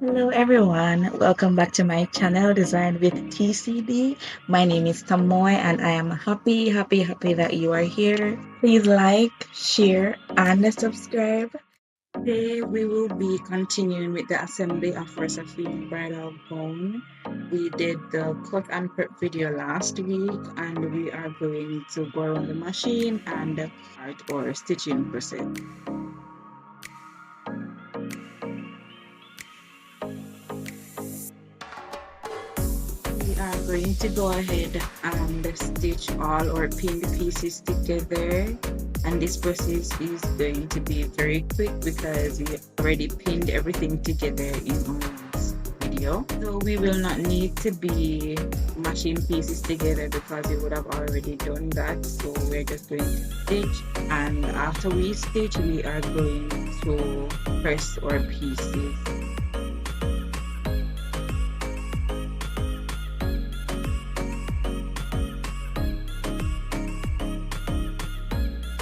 Hello everyone, welcome back to my channel Design with TCD. My name is Tamoy and I am happy that you are here. Please like, share and subscribe. Today we will be continuing with the assembly of our Sapphina bridal gown. We did the cut and prep video last week and we are going to go on the machine and start our stitching process. We are going to go ahead and stitch all our pinned pieces together, and this process is going to be very quick because we already pinned everything together in our last video. So we will not need to be mashing pieces together because we would have already done that. So we're just going to stitch, and after we stitch we are going to press our pieces.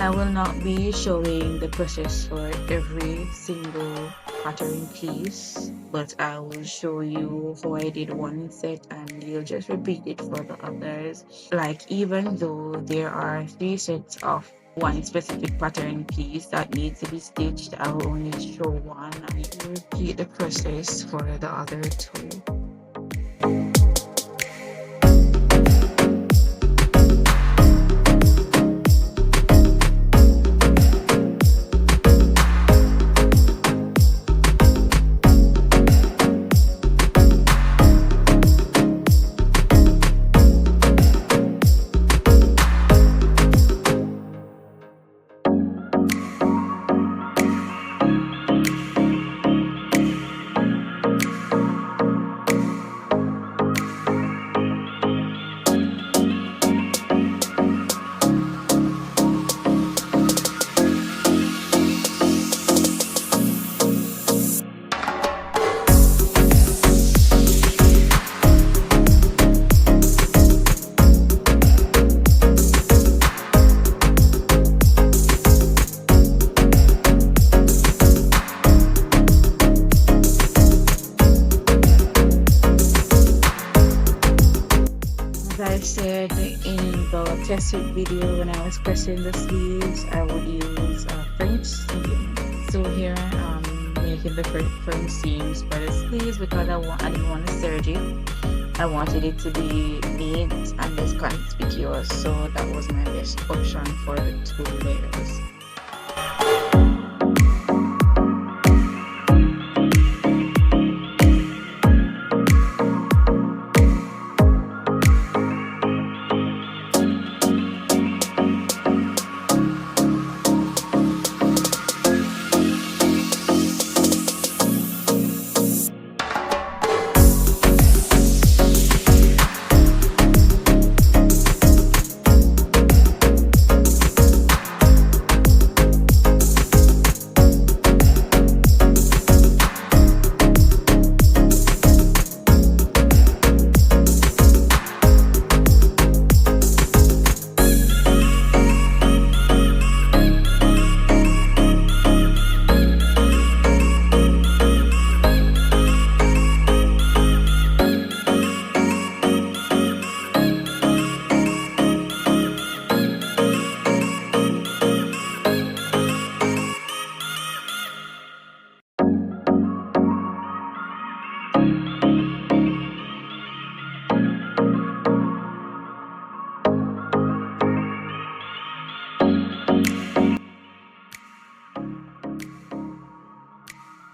I will not be showing the process for every single pattern piece, but I will show you how I did one set and you'll just repeat it for the others. Like, even though there are 3 sets of one specific pattern piece that needs to be stitched, I will only show one and repeat the process for the other two. I said in the tested video, when I was pressing the sleeves, I would use a French seam. So here I am making the French seams for the sleeves because I didn't want to serge it. I wanted it to be neat and less conspicuous, so that was my best option for the 2 layers.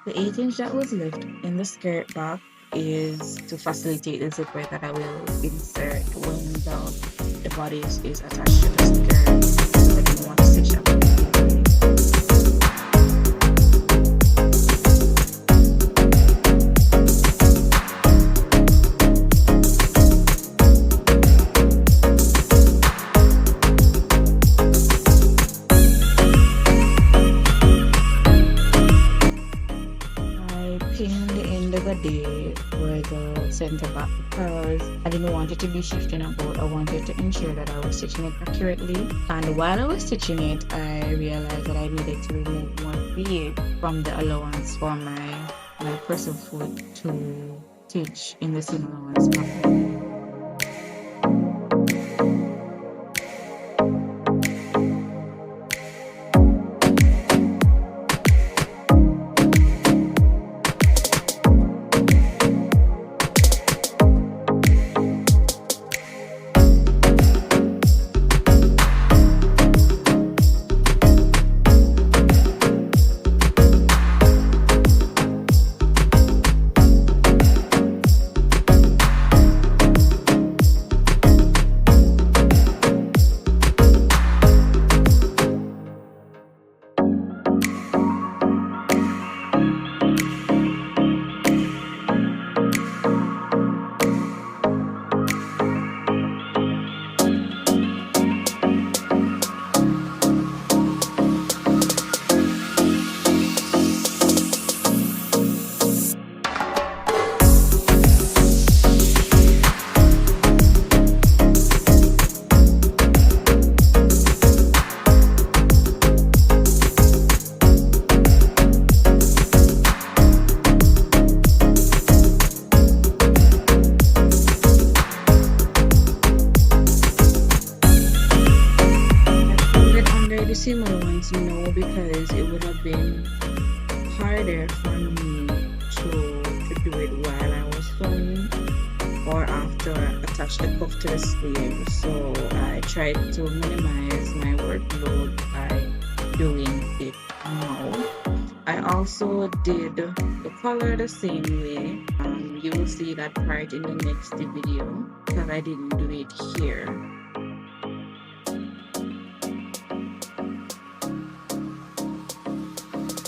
The 8" that was left in the skirt back is to facilitate the zipper that I will insert when the bodice is attached to the skirt. So I didn't want to stitch that. Day for the center back because I didn't want it to be shifting about. I wanted to ensure that I was stitching it accurately, and while I was stitching it I realized that I needed to remove more bead from the allowance for my my pressure foot to stitch in the seam allowance pattern. The similar ones, because it would have been harder for me to do it while I was sewing or after I attach the cuff to the sleeve. So I tried to minimize my workload by doing it now. I also did the color the same way. You will see that part in the next video because I didn't do it here.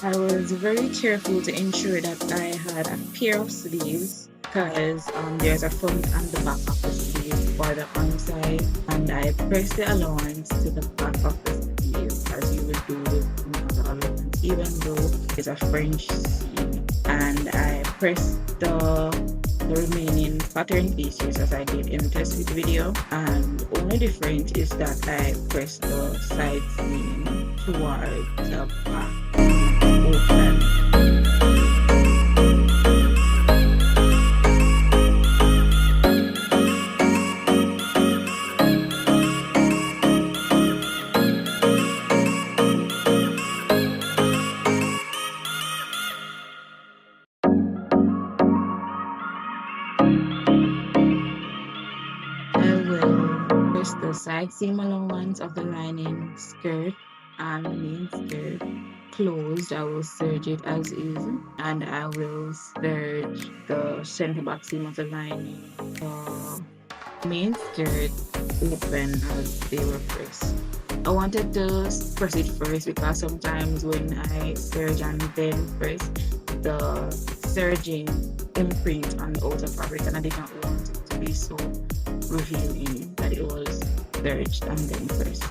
I was very careful to ensure that I had a pair of sleeves because there's a front and the back of the sleeve for the on-side, and I pressed the allowance to the back of the sleeve as you would do with another allowance, even though it's a French seam, and I pressed the remaining pattern pieces as I did in the test fit video, and the only difference is that I pressed the side seam towards the back. Open. I will press the side seam allowance of the lining skirt and the main skirt closed. I will serge it as is, and I will serge the center back seam of the lining, the main skirt open as they were pressed. I wanted to press it first because sometimes when I serge and then press, the serging imprint on the outer fabric, and I did not want it to be so revealing that it was serged and then pressed.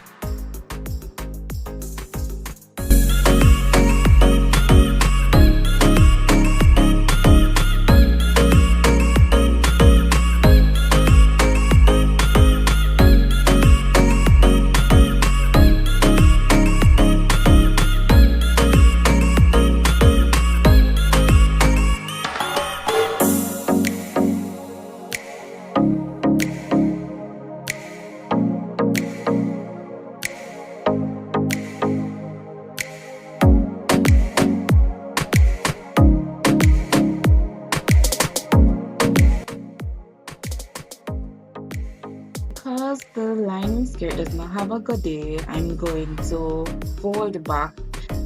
Because the lining skirt does not have a godet, I'm going to fold back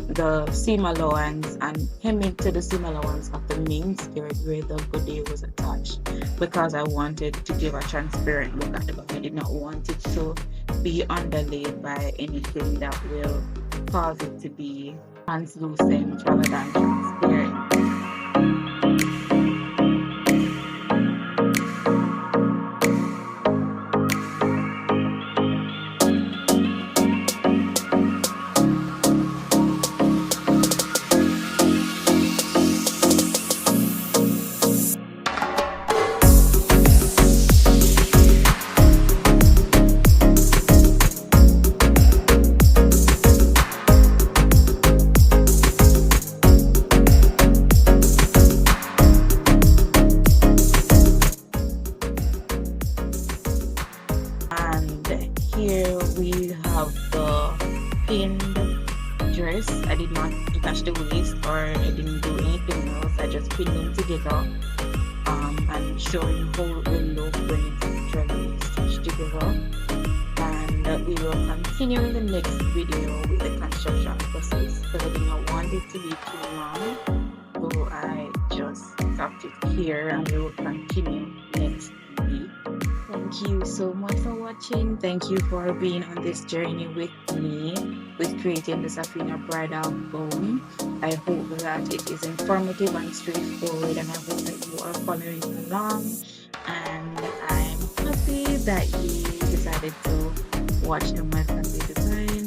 the seam allowance and hem it to the seam allowance of the main skirt where the godet was attached, because I wanted to give a transparent look at the back. I did not want it to be underlaid by anything that will cause it to be translucent rather than transparent. pinned dress. I did not attach the waist or I didn't do anything else. I just pinned them together and showing how it will look when it's actually stitched together. And we will continue in the next video with the construction process because I did not want it to be too long. So I just stopped it here and we will continue next week. Thank you so much for watching. Thank you for being on this journey with me with creating the Sapphina bridal gown. I hope that it is informative and straightforward, and I hope that you are following along. And I'm happy that you decided to watch the method design.